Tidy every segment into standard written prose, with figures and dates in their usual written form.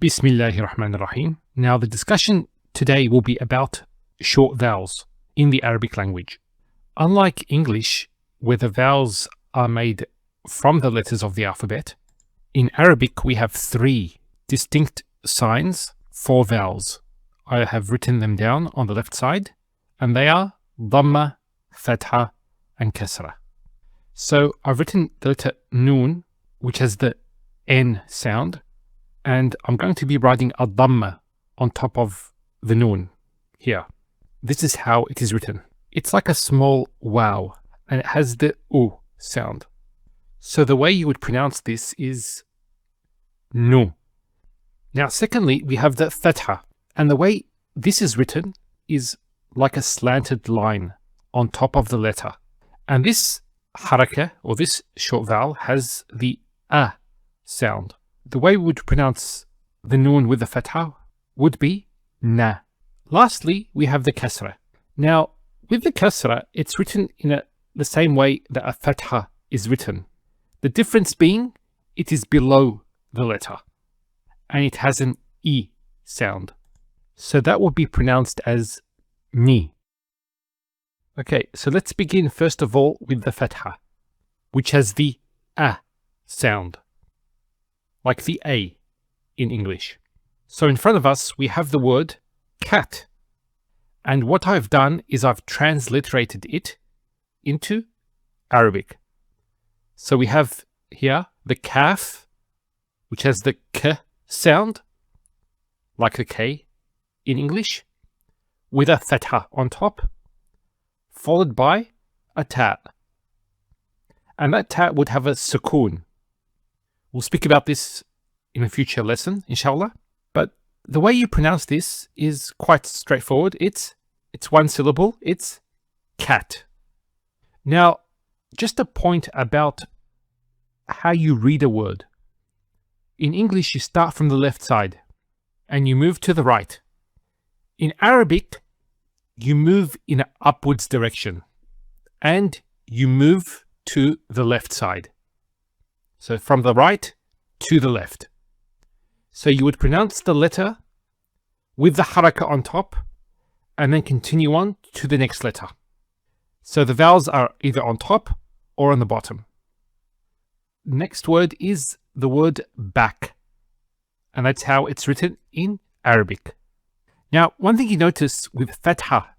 Bismillahirrahmanirrahim. Now the discussion today will be about short vowels in the Arabic language. Unlike English, where the vowels are made from the letters of the alphabet, in Arabic we have three distinct signs for vowels. I have written them down on the left side, and they are Damma, Fatha, and Kasra. So I've written the letter Noon, which has the N sound, and I'm going to be writing a Damma on top of the Noon here. This is how it is written. It's like a small wow, and it has the U sound. So the way you would pronounce this is Nu. Now secondly, we have the Fatha, and the way this is written is like a slanted line on top of the letter. And this haraka, or this short vowel, has the A sound. The way we would pronounce the Noon with the Fatha would be Na. Lastly, we have the Kasra. Now, with the Kasra, it's written in the same way that a Fatha is written. The difference being, it is below the letter, and it has an E sound. So that would be pronounced as Ni. Okay, so let's begin first of all with the Fatha, which has the A sound, like the A in English. So in front of us, we have the word cat. And what I've done is I've transliterated it into Arabic. So we have here the kaf, which has the k sound, like the K in English, with a fatha on top, followed by a ta. And that ta would have a sukoon. We'll speak about this in a future lesson, inshallah. But the way you pronounce this is quite straightforward. It's one syllable. It's cat. Now, just a point about how you read a word. In English, you start from the left side and you move to the right. In Arabic, you move in an upwards direction and you move to the left side. So from the right to the left. So you would pronounce the letter with the haraka on top and then continue on to the next letter. So the vowels are either on top or on the bottom. Next word is the word back, and that's how it's written in Arabic. Now, one thing you notice with Fatha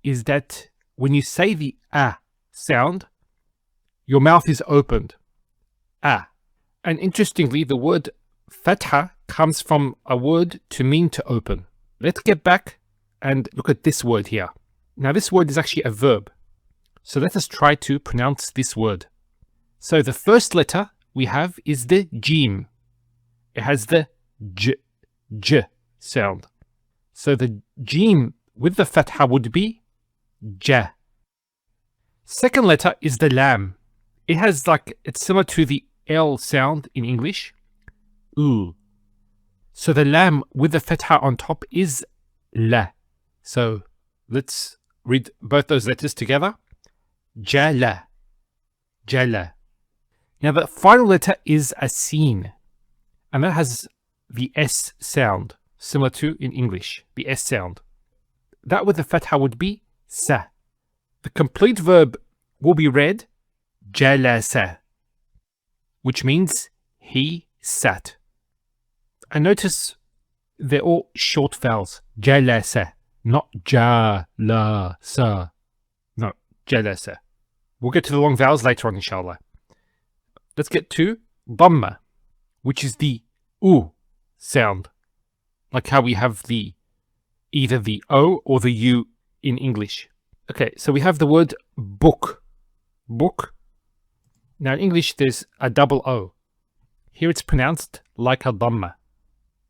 is that when you say the A sound, your mouth is opened. A. And interestingly, the word Fatha comes from a word to mean to open. Let's get back and look at this word here. Now, this word is actually a verb. So let us try to pronounce this word. So the first letter we have is the Jim. It has the J sound. So the Jim with the Fatha would be Ja. Second letter is the Lam. It has it's similar to the L sound in English. Oo. So the Lam with the Fatha on top is La. So let's read both those letters together. Jala. Jala. Now the final letter is a Sin, and that has the S sound, similar to in English, the S sound. That with the Fatha would be Sa. The complete verb will be read Jalasa, which means he sat. And notice they're all short vowels. Jalasa, not Jalasa. No, Jalasa. We'll get to the long vowels later on, inshallah. Let's get to Damma, which is the U sound, like how we have either the O or the U in English. Okay, so we have the word book. Book. Now in English there's a double O. Here it's pronounced like a Damma.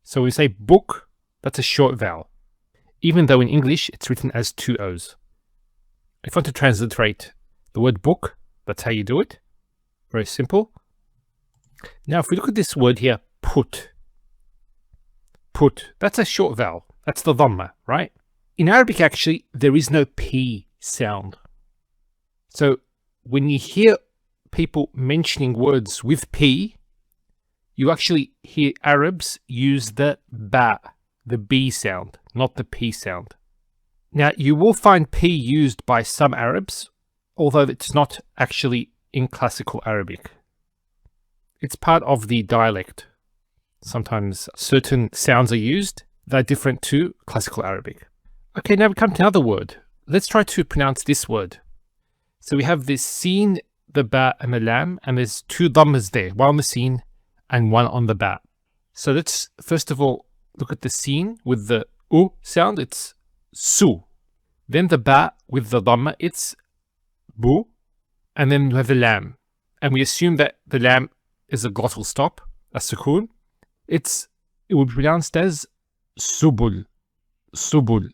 So we say book, that's a short vowel, even though in English it's written as two O's. If I want to transliterate the word book, that's how you do it. Very simple. Now if we look at this word here, put. Put, that's a short vowel. That's the Damma, right? In Arabic actually, there is no P sound. So when you hear people mentioning words with P, you actually hear Arabs use the ba, the B sound, not the P sound. Now, you will find P used by some Arabs, although it's not actually in classical Arabic. It's part of the dialect. Sometimes certain sounds are used that are different to classical Arabic. Okay, now we come to another word. Let's try to pronounce this word. So we have this sin, the ba and the lam, and there's two dhammas there, one on the sin and one on the ba. So let's first of all look at the sin with the u sound, it's su. Then the ba with the dhamma, it's bu. And then we have the lam. And we assume that the lam is a glottal stop, a sukoon. It will be pronounced as subul. Subul.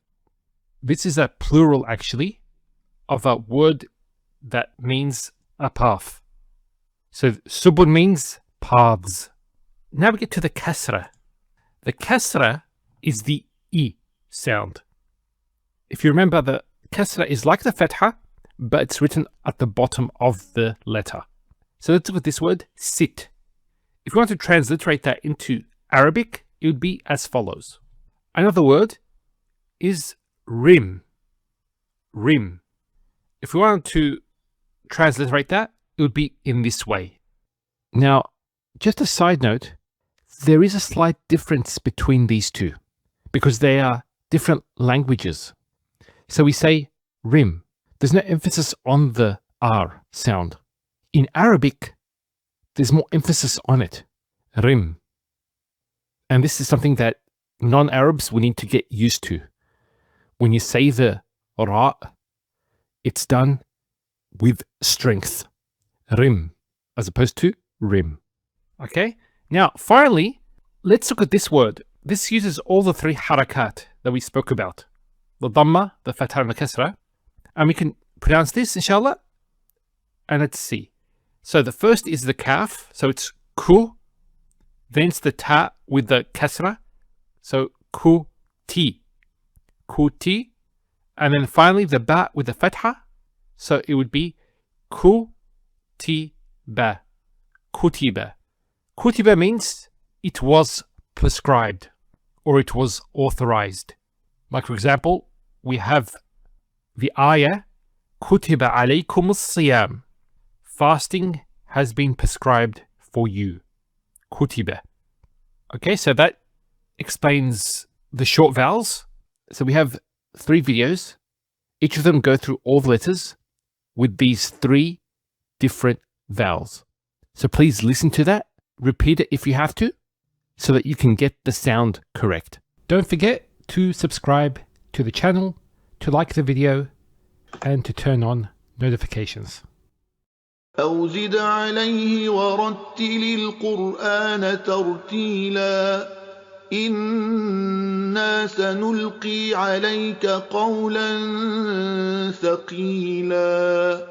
This is a plural, actually, of a word that means a path. So subul means paths. Now we get to the kasra. The kasra is the e sound. If you remember, the kasra is like the fatha, but it's written at the bottom of the letter. So let's look at this word, sit. If you want to transliterate that into Arabic, it would be as follows. Another word is rim. Rim. If we wanted to transliterate that, it would be in this way. Now, just a side note, there is a slight difference between these two because they are different languages. So we say rim. There's no emphasis on the R sound. In Arabic, there's more emphasis on it. Rim. And this is something that non-Arabs will need to get used to. When you say the ra, it's done with strength. Rim. As opposed to rim. Okay? Now, finally, let's look at this word. This uses all the three harakat that we spoke about. The Damma, the Fatha, and the Kasra. And we can pronounce this, inshallah. And let's see. So the first is the kaf. So it's ku. Then it's the ta with the Kasra. So ku ti. Ku ti. And then finally the ba with the Fatha. So it would be ku ti ba. Kutiba. Kutiba means it was prescribed or it was authorized. Like for example, we have the ayah, Kutiba alaykum as-siyam. Fasting has been prescribed for you. Kutiba. Okay, so that explains the short vowels. So we have 3 videos. Each of them go through all the letters with these 3 different vowels. So please listen to that, repeat it if you have to, so that you can get the sound correct. Don't forget to subscribe to the channel, to like the video, and to turn on notifications. أو زد عليه ورتل القرآن ترتيلا إنا سنلقي عليك قولا ثقيلا